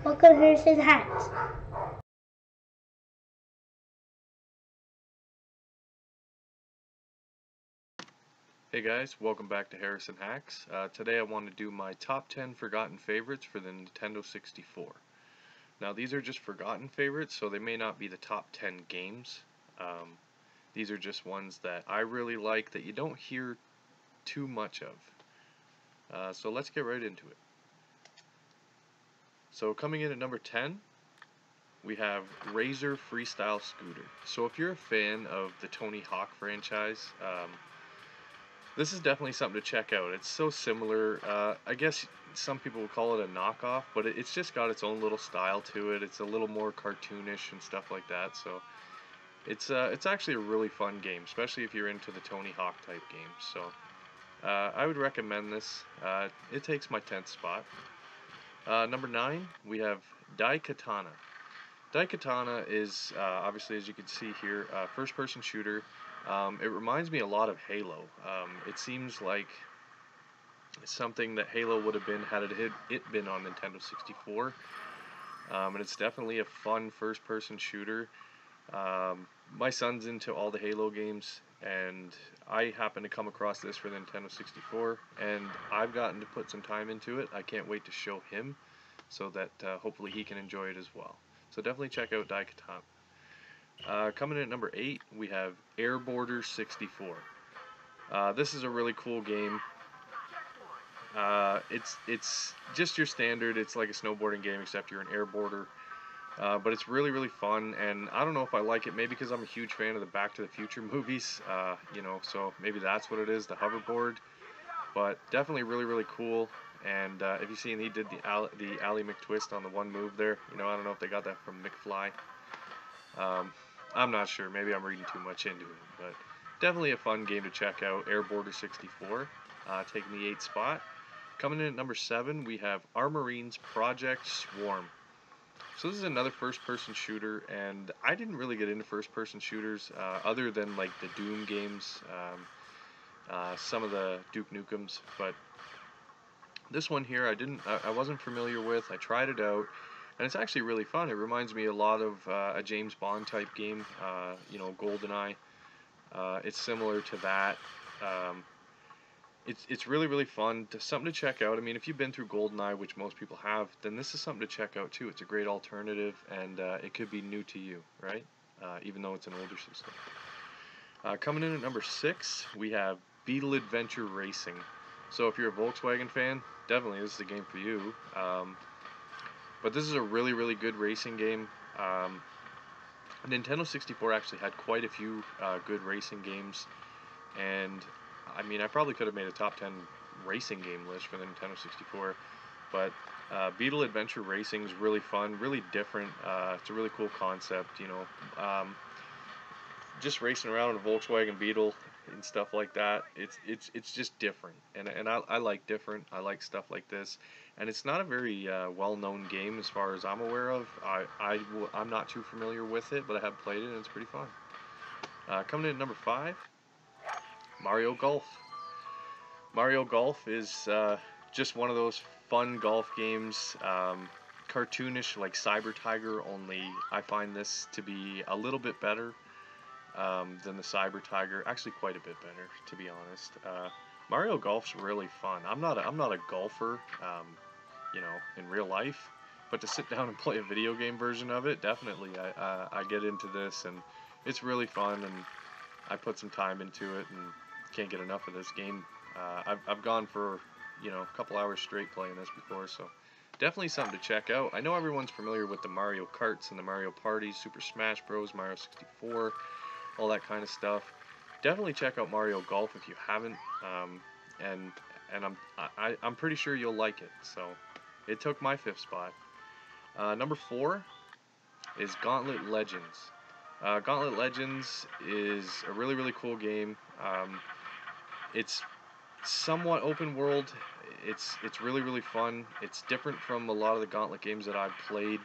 Welcome to Harrison Hats. Hey guys, welcome back to Harrison Hacks. Today I want to do my top 10 forgotten favorites for the Nintendo 64. Now these are just forgotten favorites, so they may not be the top 10 games. These are just ones that I really like that you don't hear too much of. So let's get right into it. So coming in at number 10, we have Razor Freestyle Scooter. So if you're a fan of the Tony Hawk franchise, this is definitely something to check out. It's so similar. I guess some people would call it a knockoff, but it's just got its own little style to it. It's a little more cartoonish and stuff like that. So it's actually a really fun game, especially if you're into the Tony Hawk type games. So I would recommend this. It takes my 10th spot. Number 9, we have Daikatana. Daikatana is, obviously, as you can see here, first-person shooter. It reminds me a lot of Halo. It seems like something that Halo would have been had it been on Nintendo 64. And it's definitely a fun first-person shooter. My son's into all the Halo games, and I happened to come across this for the Nintendo 64, and I've gotten to put some time into it. I can't wait to show him so that hopefully he can enjoy it as well. So definitely check out Daikatana. Coming in at number 8, we have Airboarder 64. This is a really cool game. It's just your standard. It's like a snowboarding game, except you're an airboarder. But it's really, really fun, and I don't know if I like it, maybe because I'm a huge fan of the Back to the Future movies, so maybe that's what it is, the hoverboard. But definitely really, really cool. And if you've seen, he did the Ally McTwist on the one move there. I don't know if they got that from McFly. I'm not sure. Maybe I'm reading too much into it. But definitely a fun game to check out. Airboarder 64, taking the 8th spot. Coming in at number 7, we have ARMORINES Project S.W.A.R.M. So this is another first-person shooter, and I didn't really get into first-person shooters other than like the Doom games, some of the Duke Nukems, but this one here I wasn't familiar with. I tried it out, and it's actually really fun. It reminds me a lot of a James Bond type game, GoldenEye. It's similar to that. Um, it's really, really fun. Something to check out. I mean, if you've been through GoldenEye, which most people have, then this is something to check out too. It's a great alternative, and it could be new to you, right? Even though it's an older system. Coming in at number 6, we have Beetle Adventure Racing. So if you're a Volkswagen fan, definitely this is the game for you. But this is a really, really good racing game. Nintendo 64 actually had quite a few good racing games, and I mean, I probably could have made a top 10 racing game list for the Nintendo 64, but Beetle Adventure Racing is really fun, really different. It's a really cool concept, just racing around in a Volkswagen Beetle and stuff like that. It's just different, and I like different. I like stuff like this, and it's not a very well-known game as far as I'm aware of. I'm not too familiar with it, but I have played it, and it's pretty fun. Coming in at number 5, Mario Golf. Mario Golf is just one of those fun golf games, cartoonish like Cyber Tiger, only I find this to be a little bit better than the Cyber Tiger. Actually, quite a bit better, to be honest. Mario Golf's really fun. I'm not a golfer, in real life, but to sit down and play a video game version of it, definitely I get into this, and it's really fun, and I put some time into it, and can't get enough of this game. I've gone for a couple hours straight playing this before, so definitely something to check out. I know everyone's familiar with the Mario Karts and the Mario Parties, Super Smash Bros, Mario 64, all that kind of stuff. Definitely check out Mario Golf if you haven't, and I'm pretty sure you'll like it. So it took my 5th spot. Number 4 is Gauntlet Legends. Gauntlet Legends is a really, really cool game. It's somewhat open world. It's really, really fun. It's different from a lot of the Gauntlet games that I've played,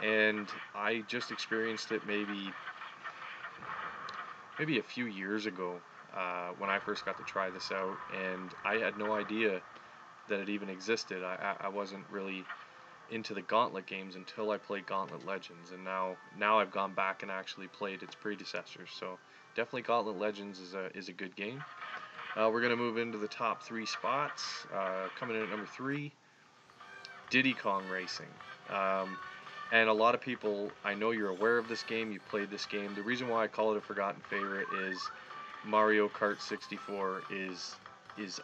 and I just experienced it maybe a few years ago when I first got to try this out, and I had no idea that it even existed. I wasn't really into the Gauntlet games until I played Gauntlet Legends, and now I've gone back and actually played its predecessors. So definitely Gauntlet Legends is a good game. We're gonna move into the top 3 spots. Coming in at number 3, Diddy Kong Racing. And a lot of people, I know you're aware of this game, you've played this game. The reason why I call it a forgotten favorite is Mario Kart 64 is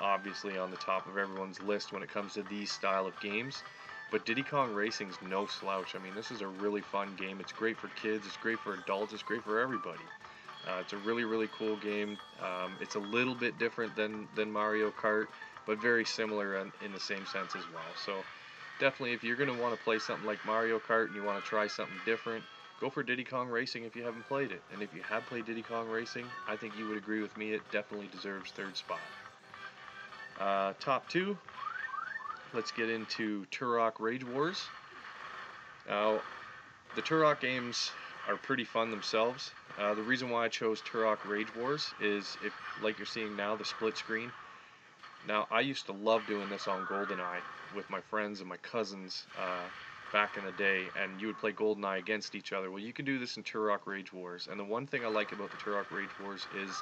obviously on the top of everyone's list when it comes to these style of games. But Diddy Kong Racing's no slouch. I mean, this is a really fun game. It's great for kids, it's great for adults, it's great for everybody. It's a really, really cool game. It's a little bit different than Mario Kart, but very similar in the same sense as well. So definitely, if you're going to want to play something like Mario Kart and you want to try something different, go for Diddy Kong Racing if you haven't played it. And if you have played Diddy Kong Racing, I think you would agree with me, it definitely deserves 3rd spot. Top 2, let's get into Turok Rage Wars. Now, the Turok games are pretty fun themselves. The reason why I chose Turok Rage Wars is, if, like you're seeing now, the split screen. Now, I used to love doing this on GoldenEye with my friends and my cousins back in the day, and you would play GoldenEye against each other. Well, you can do this in Turok Rage Wars, and the one thing I like about the Turok Rage Wars is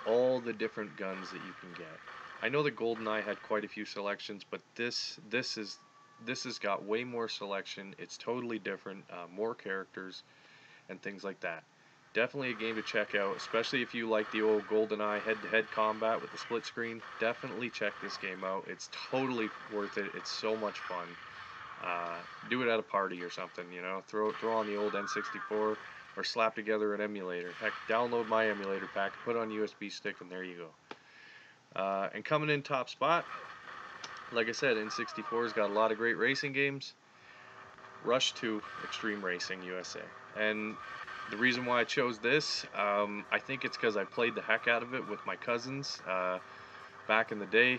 all the different guns that you can get. I know that GoldenEye had quite a few selections, but this has got way more selection. It's totally different, more characters and things like that. Definitely a game to check out, especially if you like the old GoldenEye head-to-head combat with the split screen. Definitely check this game out. It's totally worth it. It's so much fun. Do it at a party or something, you know. Throw on the old N64 or slap together an emulator. Heck, download my emulator pack, put it on USB stick, and there you go. And coming in top spot, like I said, N64's got a lot of great racing games. Rush 2 Extreme Racing USA. And the reason why I chose this, I think it's because I played the heck out of it with my cousins back in the day.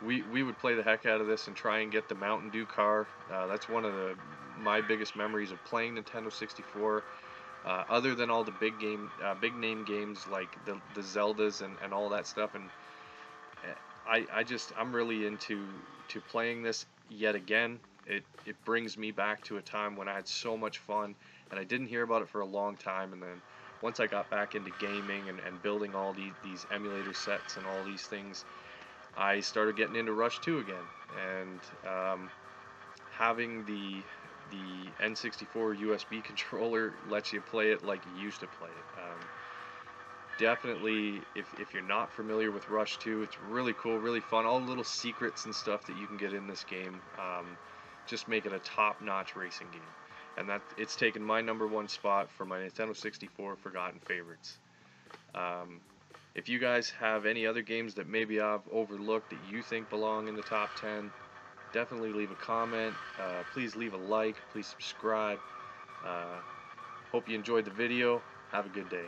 We would play the heck out of this and try and get the Mountain Dew car. That's one of my biggest memories of playing Nintendo 64. Other than all the big name games like the Zeldas and all that stuff, and I'm really into playing this yet again. It brings me back to a time when I had so much fun, and I didn't hear about it for a long time, and then once I got back into gaming and building all these emulator sets and all these things, I started getting into Rush 2 again, and having the N64 USB controller lets you play it like you used to play it. Definitely, if you're not familiar with Rush 2, it's really cool, really fun. All the little secrets and stuff that you can get in this game just make it a top-notch racing game. And that it's taken my #1 spot for my Nintendo 64 Forgotten Favorites. If you guys have any other games that maybe I've overlooked that you think belong in the top 10, definitely leave a comment. Please leave a like. Please subscribe. Hope you enjoyed the video. Have a good day.